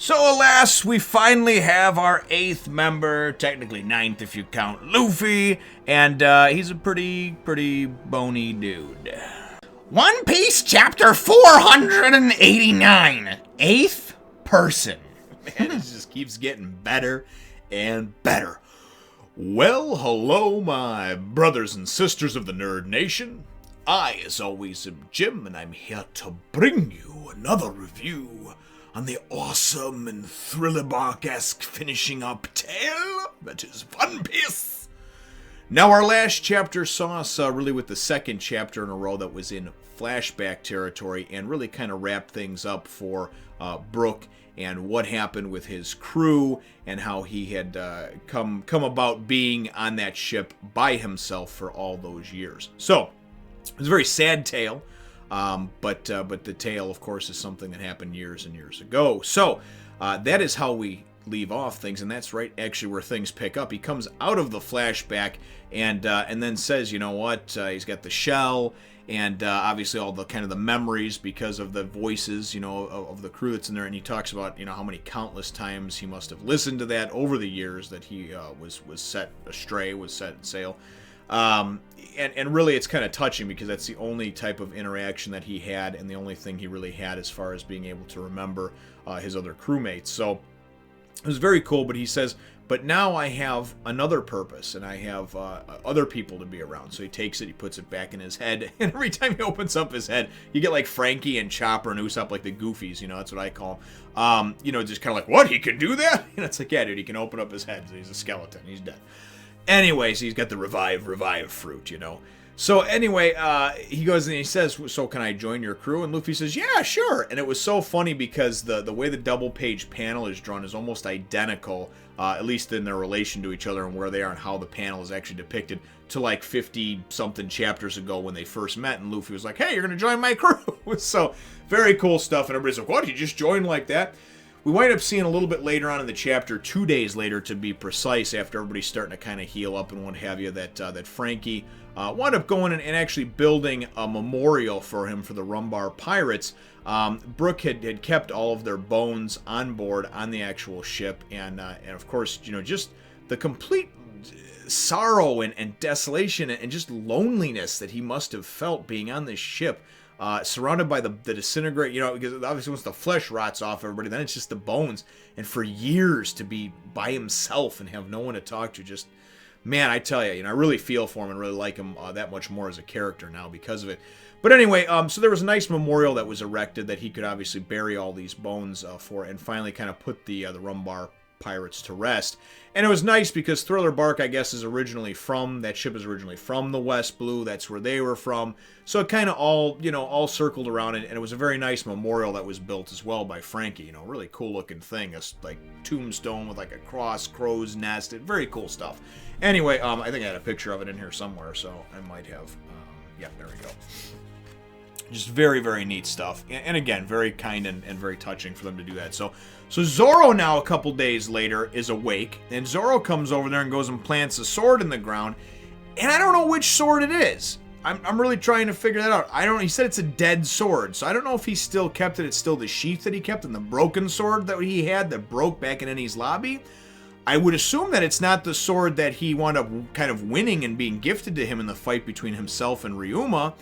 So alas, we finally have our 8th member, technically 9th if you count Luffy, and he's a pretty bony dude. One Piece chapter 489, 8th person. Man, it just keeps getting better and better. Well, hello my brothers and sisters of the Nerd Nation. I, as always, am Jim, and I'm here to bring you another review on the awesome and thriller-bark-esque finishing up tale that is One Piece. Now, our last chapter saw us really with the second chapter in a row that was in flashback territory and really kind of wrapped things up for Brook and what happened with his crew and how he had come about being on that ship by himself for all those years. So, it was a very sad tale. But the tale, of course, is something that happened years and years ago. So that is how we leave off things, and that's right actually where things pick up. He comes out of the flashback and then says, you know what, he's got the shell and obviously all the kind of the memories because of the voices, you know, of the crew that's in there, and he talks about, you know, how many countless times he must have listened to that over the years that he was set astray, was set sail. And really it's kind of touching because that's the only type of interaction that he had and the only thing he really had as far as being able to remember his other crewmates. So it was very cool, but he says, but now I have another purpose and I have other people to be around. So he takes it, he puts it back in his head, and every time he opens up his head, you get like Frankie and Chopper and Usopp, like the Goofies, you know, that's what I call them. You know, just kind of like, what, he can do that? And it's like, yeah, dude, he can open up his head. He's a skeleton, he's dead. Anyways, he's got the revive fruit, you know. So anyway, he goes and he says, so can I join your crew? And Luffy says, yeah, sure. And it was so funny because the way the double page panel is drawn is almost identical, at least in their relation to each other and where they are and how the panel is actually depicted to like 50-something chapters ago when they first met. And Luffy was like, hey, you're going to join my crew. So very cool stuff. And everybody's like, what, you just joined like that? We wind up seeing a little bit later on in the chapter, 2 days later to be precise, after everybody's starting to kind of heal up and what have you, that Frankie wound up going and actually building a memorial for him for the Rumbar Pirates. Brook had kept all of their bones on board on the actual ship, and of course, you know, just the complete sorrow and desolation and just loneliness that he must have felt being on this ship. Surrounded by the disintegrate, you know, because obviously once the flesh rots off everybody, then it's just the bones. And for years to be by himself and have no one to talk to, just, man, I tell you, you know, I really feel for him and really like him that much more as a character now because of it. But anyway, so there was a nice memorial that was erected that he could obviously bury all these bones for, and finally kind of put the Rumbar Pirates to rest. And it was nice because Thriller Bark, I guess, is originally from, that ship is originally from the West Blue. That's where they were from. So it kind of all, you know, all circled around it. And it was a very nice memorial that was built as well by Frankie. You know, really cool looking thing. A like tombstone with like a cross, crow's nest. Very cool stuff. Anyway, I think I had a picture of it in here somewhere. So I might have, yeah, there we go. Just very, very neat stuff. And again, very kind and very touching for them to do that. So Zoro now, a couple days later, is awake. And Zoro comes over there and goes and plants a sword in the ground. And I don't know which sword it is. I'm really trying to figure that out. He said it's a dead sword. So I don't know if he still kept it. It's still the sheath that he kept and the broken sword that he had that broke back in Eni's lobby. I would assume that it's not the sword that he wound up kind of winning and being gifted to him in the fight between himself and Ryuma.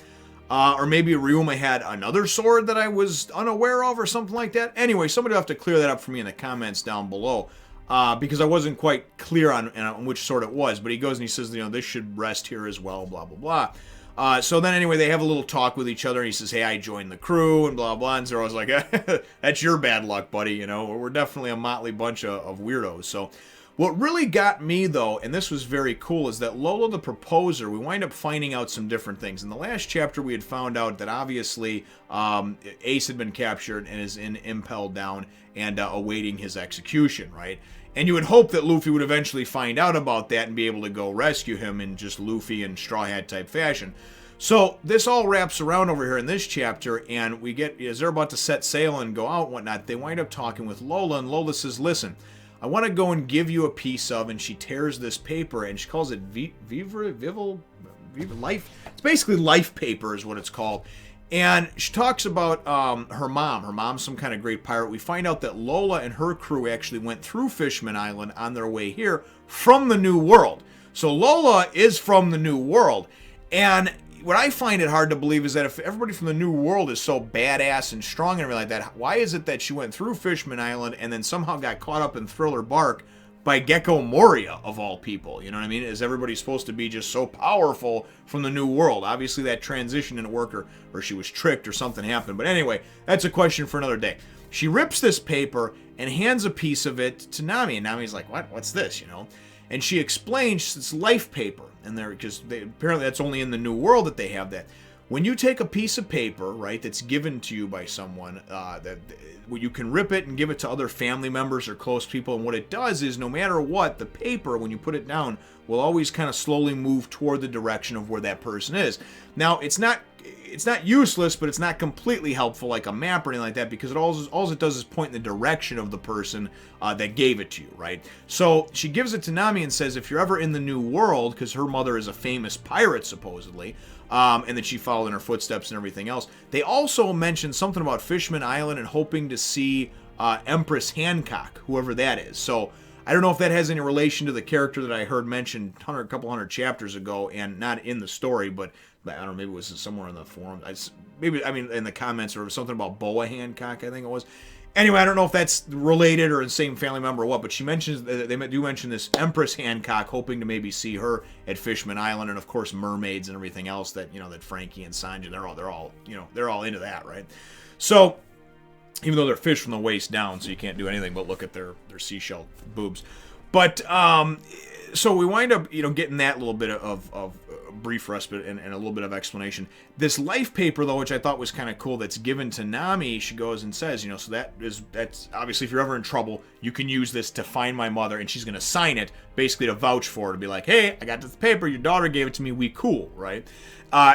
Or maybe Ryuma had another sword that I was unaware of or something like that. Anyway, somebody will have to clear that up for me in the comments down below. Because I wasn't quite clear on which sword it was. But he goes and he says, you know, this should rest here as well, blah, blah, blah. So then anyway, they have a little talk with each other. And he says, hey, I joined the crew and blah, blah. And Zoro's like, that's your bad luck, buddy. You know, we're definitely a motley bunch of weirdos. So what really got me, though, and this was very cool, is that Lolo the Proposer, we wind up finding out some different things. In the last chapter, we had found out that obviously Ace had been captured and is in Impel Down and awaiting his execution, right? And you would hope that Luffy would eventually find out about that and be able to go rescue him in just Luffy and Straw Hat type fashion. So this all wraps around over here in this chapter, and we get, as they're about to set sail and go out and whatnot, they wind up talking with Lola, and Lola says, listen, I want to go and give you a piece of, and she tears this paper, and she calls it Life. It's basically life paper is what it's called. And she talks about her mom. Her mom's some kind of great pirate. We find out that Lola and her crew actually went through Fishman Island on their way here from the New World. So Lola is from the New World. And what I find it hard to believe is that if everybody from the New World is so badass and strong and everything like that, why is it that she went through Fishman Island and then somehow got caught up in Thriller Bark by Gecko Moria, of all people? You know what I mean? Is everybody supposed to be just so powerful from the New World? Obviously, that transition didn't work, or she was tricked or something happened. But anyway, that's a question for another day. She rips this paper and hands a piece of it to Nami, and Nami's like, "What? What's this?" You know? And she explains it's life paper, and because apparently that's only in the New World that they have that. When you take a piece of paper, right, that's given to you by someone, you can rip it and give it to other family members or close people, and what it does is, no matter what, the paper, when you put it down, will always kind of slowly move toward the direction of where that person is. Now, it's not useless, but it's not completely helpful like a map or anything like that, because all it does is point in the direction of the person that gave it to you, right? So she gives it to Nami and says, if you're ever in the New World, because her mother is a famous pirate, supposedly, and that she followed in her footsteps and everything else. They also mentioned something about Fishman Island and hoping to see Empress Hancock, whoever that is. So I don't know if that has any relation to the character that I heard mentioned a couple hundred chapters ago, and not in the story, but I don't know, maybe it was somewhere in the forum. In the comments, or something about Boa Hancock, I think it was. Anyway, I don't know if that's related or the same family member or what, but she mentions, they do mention this Empress Hancock, hoping to maybe see her at Fishman Island, and of course mermaids and everything else that, that Frankie and Sanji, they're all into that, right? So, even though they're fish from the waist down, so you can't do anything but look at their seashell boobs. But, so we wind up, getting that little bit of brief respite and a little bit of explanation. This life paper, though, which I thought was kind of cool, that's given to Nami, she goes and says, so that's obviously, if you're ever in trouble, you can use this to find my mother, and she's going to sign it, basically to vouch for her, to be like, hey, I got this paper, your daughter gave it to me, we cool, right?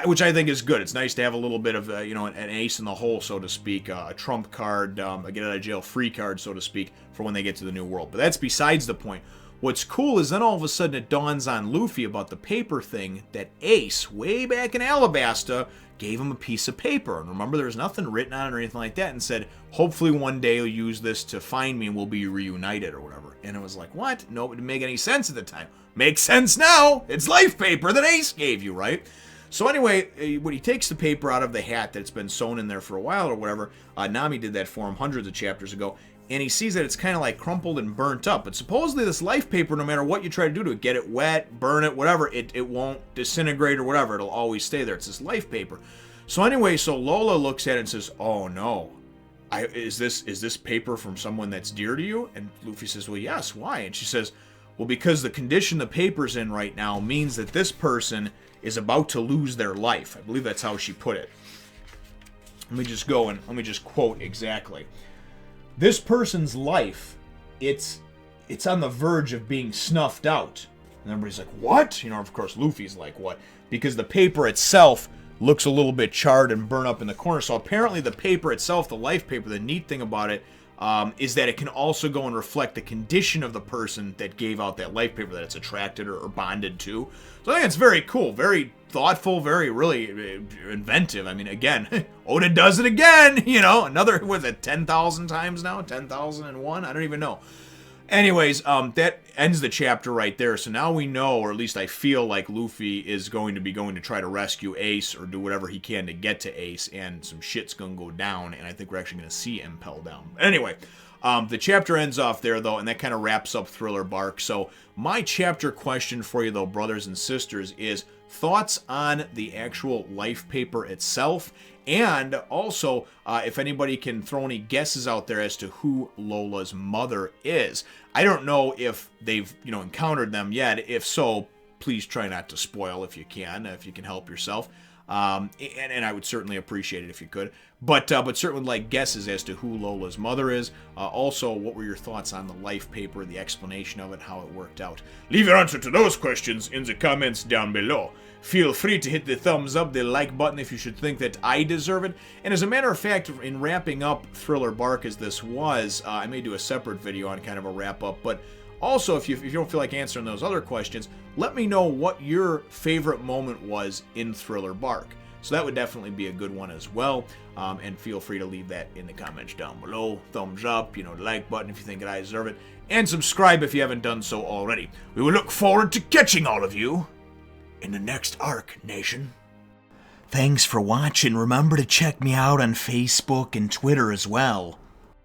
Which I think is good. It's nice to have a little bit of, an ace in the hole, so to speak, a trump card, a get out of jail free card, so to speak, for when they get to the New World. But that's besides the point. What's cool is then all of a sudden it dawns on Luffy about the paper thing that Ace, way back in Alabasta, gave him a piece of paper. And remember, there's nothing written on it or anything like that, and said, hopefully one day you'll use this to find me and we'll be reunited or whatever. And it was like, what? No, it didn't make any sense at the time. Makes sense now. It's life paper that Ace gave you, right? So anyway, when he takes the paper out of the hat that's been sewn in there for a while or whatever, Nami did that for him hundreds of chapters ago, and he sees that it's kind of like crumpled and burnt up. But supposedly this life paper, no matter what you try to do to it, get it wet, burn it, whatever, it won't disintegrate or whatever. It'll always stay there. It's this life paper. So anyway, so Lola looks at it and says, oh no, is this paper from someone that's dear to you? And Luffy says, well, yes, why? And she says, well, because the condition the paper's in right now means that this person is about to lose their life. I believe that's how she put it. Let me just quote exactly. This person's life, it's on the verge of being snuffed out. And everybody's like, what? Of course, Luffy's like, what? Because the paper itself looks a little bit charred and burnt up in the corner. So apparently the paper itself, the life paper, the neat thing about it is that it can also go and reflect the condition of the person that gave out that life paper that it's attracted or bonded to. So I think it's very cool, very thoughtful, very really inventive. I mean, again, Oda does it again, another, was it 10,000 times now? 10,001? I don't even know. Anyways, that ends the chapter right there. So now we know, or at least I feel like Luffy is going to try to rescue Ace or do whatever he can to get to Ace, and some shit's going to go down, and I think we're actually going to see Impel down. Anyway, the chapter ends off there, though, and that kind of wraps up Thriller Bark. So my chapter question for you, though, brothers and sisters, is thoughts on the actual life paper itself, and also if anybody can throw any guesses out there as to who Lola's mother is. I don't know if they've encountered them yet. If so, please try not to spoil if you can help yourself. And I would certainly appreciate it if you could. But certainly like guesses as to who Lola's mother is. Also, what were your thoughts on the life paper, the explanation of it, how it worked out? Leave your answer to those questions in the comments down below. Feel free to hit the thumbs up, the like button if you should think that I deserve it. And as a matter of fact, in wrapping up Thriller Bark as this was, I may do a separate video on kind of a wrap up, but also, if you don't feel like answering those other questions, let me know what your favorite moment was in Thriller Bark. So that would definitely be a good one as well. And feel free to leave that in the comments down below. Thumbs up, the like button if you think that I deserve it. And subscribe if you haven't done so already. We will look forward to catching all of you in the next arc, Nation. Thanks for watching. Remember to check me out on Facebook and Twitter as well.